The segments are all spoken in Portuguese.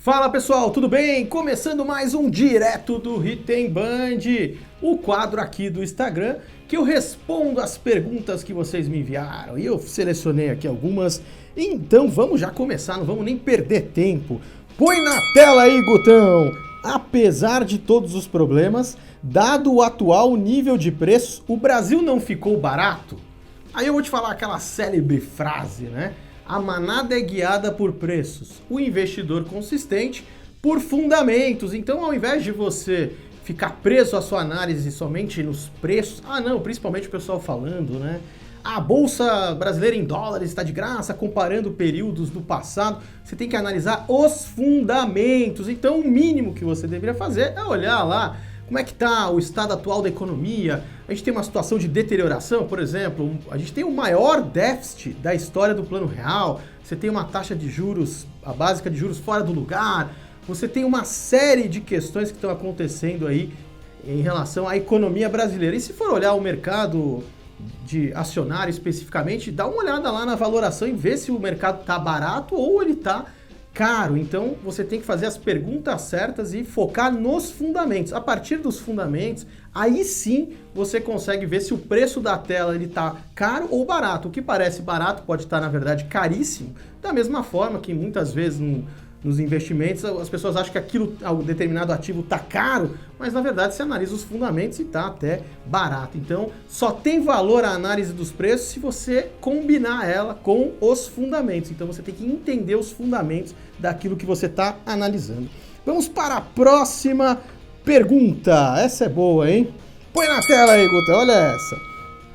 Fala pessoal, tudo bem? Começando mais um Direto do Ritten Band, o quadro aqui do Instagram que eu respondo as perguntas que vocês me enviaram e eu selecionei aqui algumas, então vamos já começar, não vamos nem perder tempo. Põe na tela aí, Gutão! Apesar de todos os problemas, dado o atual nível de preços, o Brasil não ficou barato? Aí eu vou te falar aquela célebre frase, né? A manada é guiada por preços, o investidor consistente por fundamentos. Então, ao invés de você ficar preso à sua análise somente nos preços, principalmente o pessoal falando, né? A bolsa brasileira em dólares está de graça, comparando períodos do passado. Você tem que analisar os fundamentos. Então, o mínimo que você deveria fazer é olhar lá como é que está o estado atual da economia. A gente tem uma situação de deterioração, por exemplo, a gente tem o maior déficit da história do Plano Real, você tem uma taxa de juros, a básica de juros fora do lugar, você tem uma série de questões que estão acontecendo aí em relação à economia brasileira. E se for olhar o mercado de acionário especificamente, dá uma olhada lá na valoração e vê se o mercado está barato ou ele está caro. Então você tem que fazer as perguntas certas e focar nos fundamentos. A partir dos fundamentos, aí sim você consegue ver se o preço da tela ele tá caro ou barato. O que parece barato pode estar, na verdade, caríssimo. Da mesma forma que muitas vezes nos investimentos as pessoas acham que aquilo, determinado ativo tá caro, mas na verdade você analisa os fundamentos e tá até barato. Então só tem valor a análise dos preços se você combinar ela com os fundamentos. Então você tem que entender os fundamentos daquilo que você está analisando. Vamos para a próxima pergunta. Essa é boa, hein? Põe na tela aí, Guta, olha essa.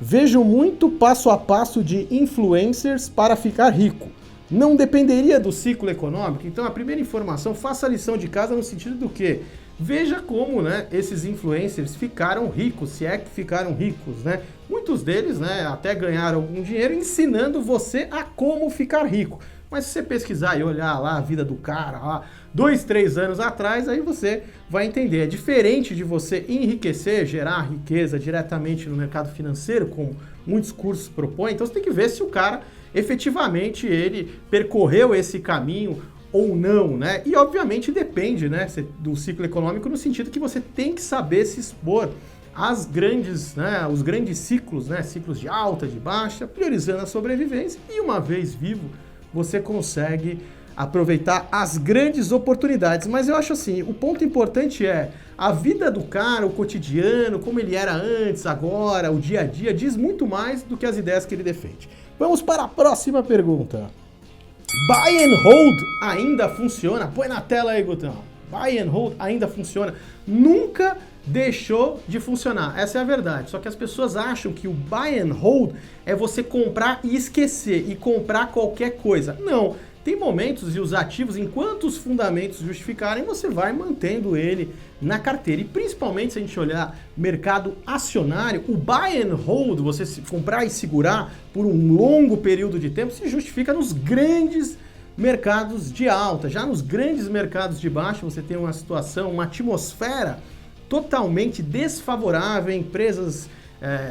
Vejo muito passo a passo de influencers para ficar rico. Não dependeria do ciclo econômico? Então a primeira informação, faça a lição de casa no sentido do quê? Veja como, né, esses influencers ficaram ricos, se é que ficaram ricos, né? Muitos deles, né, até ganharam algum dinheiro ensinando você a como ficar rico. Mas se você pesquisar e olhar lá a vida do cara, lá, 2, 3 anos atrás, aí você vai entender. É diferente de você enriquecer, gerar riqueza diretamente no mercado financeiro, como muitos cursos propõem. Então você tem que ver se o cara efetivamente ele percorreu esse caminho ou não, né? E obviamente depende, né, do ciclo econômico no sentido que você tem que saber se expor às grandes, né, os grandes ciclos, né, ciclos de alta, de baixa, priorizando a sobrevivência e uma vez vivo você consegue aproveitar as grandes oportunidades. Mas eu acho assim, o ponto importante é a vida do cara, o cotidiano, como ele era antes, agora, o dia a dia, diz muito mais do que as ideias que ele defende. Vamos para a próxima pergunta. Buy and hold ainda funciona? Põe na tela aí, Gutão. Buy and hold ainda funciona? Nunca deixou de funcionar, essa é a verdade. Só que as pessoas acham que o buy and hold é você comprar e esquecer, e comprar qualquer coisa. Não, tem momentos e os ativos, enquanto os fundamentos justificarem, você vai mantendo ele na carteira. E principalmente se a gente olhar mercado acionário, o buy and hold, você comprar e segurar por um longo período de tempo, se justifica nos grandes mercados de alta. Já nos grandes mercados de baixa, você tem uma situação, uma atmosfera totalmente desfavorável, empresas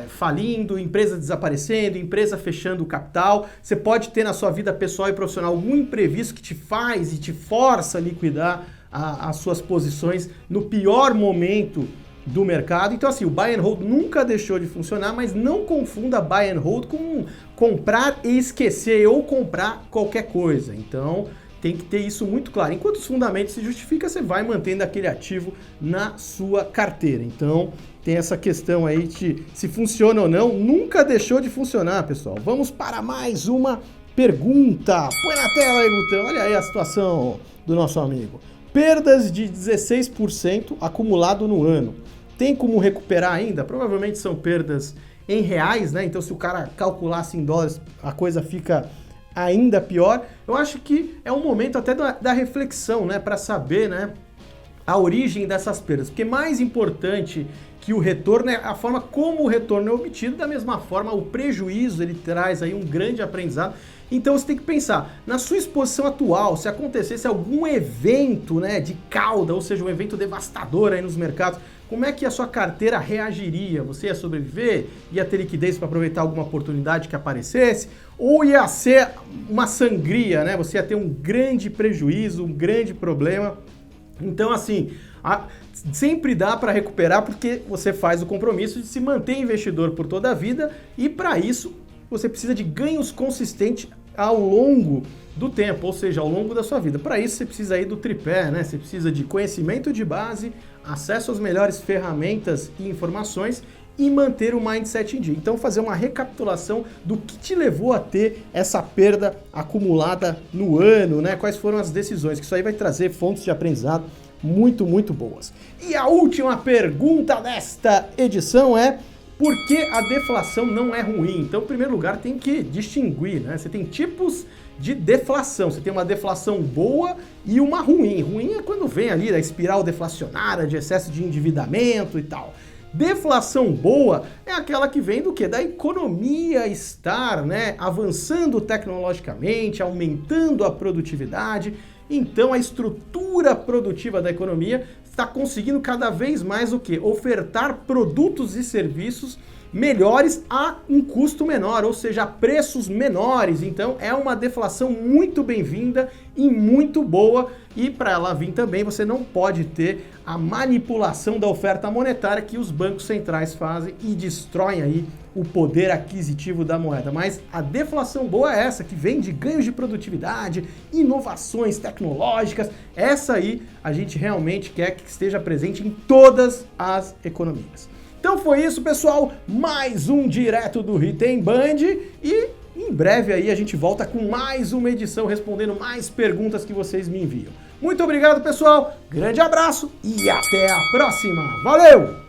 falindo, empresa desaparecendo, empresa fechando o capital. Você pode ter na sua vida pessoal e profissional algum imprevisto que te faz e te força a liquidar as suas posições no pior momento do mercado. Então assim, o buy and hold nunca deixou de funcionar, mas não confunda buy and hold com comprar e esquecer ou comprar qualquer coisa. Então tem que ter isso muito claro. Enquanto os fundamentos se justificam, você vai mantendo aquele ativo na sua carteira. Então, tem essa questão aí de se funciona ou não. Nunca deixou de funcionar, pessoal. Vamos para mais uma pergunta. Põe na tela aí, Gutão. Olha aí a situação do nosso amigo. Perdas de 16% acumulado no ano. Tem como recuperar ainda? Provavelmente são perdas em reais, né? Então, se o cara calculasse em dólares, a coisa fica ainda pior. Eu acho que é um momento até da reflexão, né, para saber, né, a origem dessas perdas, porque mais importante que o retorno é a forma como o retorno é obtido. Da mesma forma, o prejuízo ele traz aí um grande aprendizado. Então você tem que pensar na sua exposição atual, se acontecesse algum evento, né, de cauda, ou seja, um evento devastador aí nos mercados, como é que a sua carteira reagiria? Você ia sobreviver? Ia ter liquidez para aproveitar alguma oportunidade que aparecesse? Ou ia ser uma sangria, né? Você ia ter um grande prejuízo, um grande problema. Então, assim, sempre dá para recuperar porque você faz o compromisso de se manter investidor por toda a vida e para isso você precisa de ganhos consistentes ao longo do tempo, ou seja, ao longo da sua vida. Para isso você precisa aí do tripé, né? Você precisa de conhecimento de base, acesso às melhores ferramentas e informações e manter o mindset em dia. Então fazer uma recapitulação do que te levou a ter essa perda acumulada no ano, né? Quais foram as decisões, que isso aí vai trazer fontes de aprendizado muito, muito boas. E a última pergunta desta edição é: por que a deflação não é ruim? Então, em primeiro lugar, tem que distinguir, né? Você tem tipos de deflação. Você tem uma deflação boa e uma ruim. Ruim é quando vem ali a espiral deflacionária, de excesso de endividamento e tal. Deflação boa é aquela que vem do quê? Da economia estar, né, avançando tecnologicamente, aumentando a produtividade. Então a estrutura produtiva da economia está conseguindo cada vez mais o quê? Ofertar produtos e serviços melhores a um custo menor, ou seja, a preços menores. Então é uma deflação muito bem-vinda e muito boa, e para ela vir também você não pode ter a manipulação da oferta monetária que os bancos centrais fazem e destroem aí o poder aquisitivo da moeda. Mas a deflação boa é essa, que vem de ganhos de produtividade, inovações tecnológicas. Essa aí a gente realmente quer que esteja presente em todas as economias. Então foi isso, pessoal, mais um Direto do Riten Band, e em breve aí a gente volta com mais uma edição respondendo mais perguntas que vocês me enviam. Muito obrigado, pessoal, grande abraço e até a próxima. Valeu!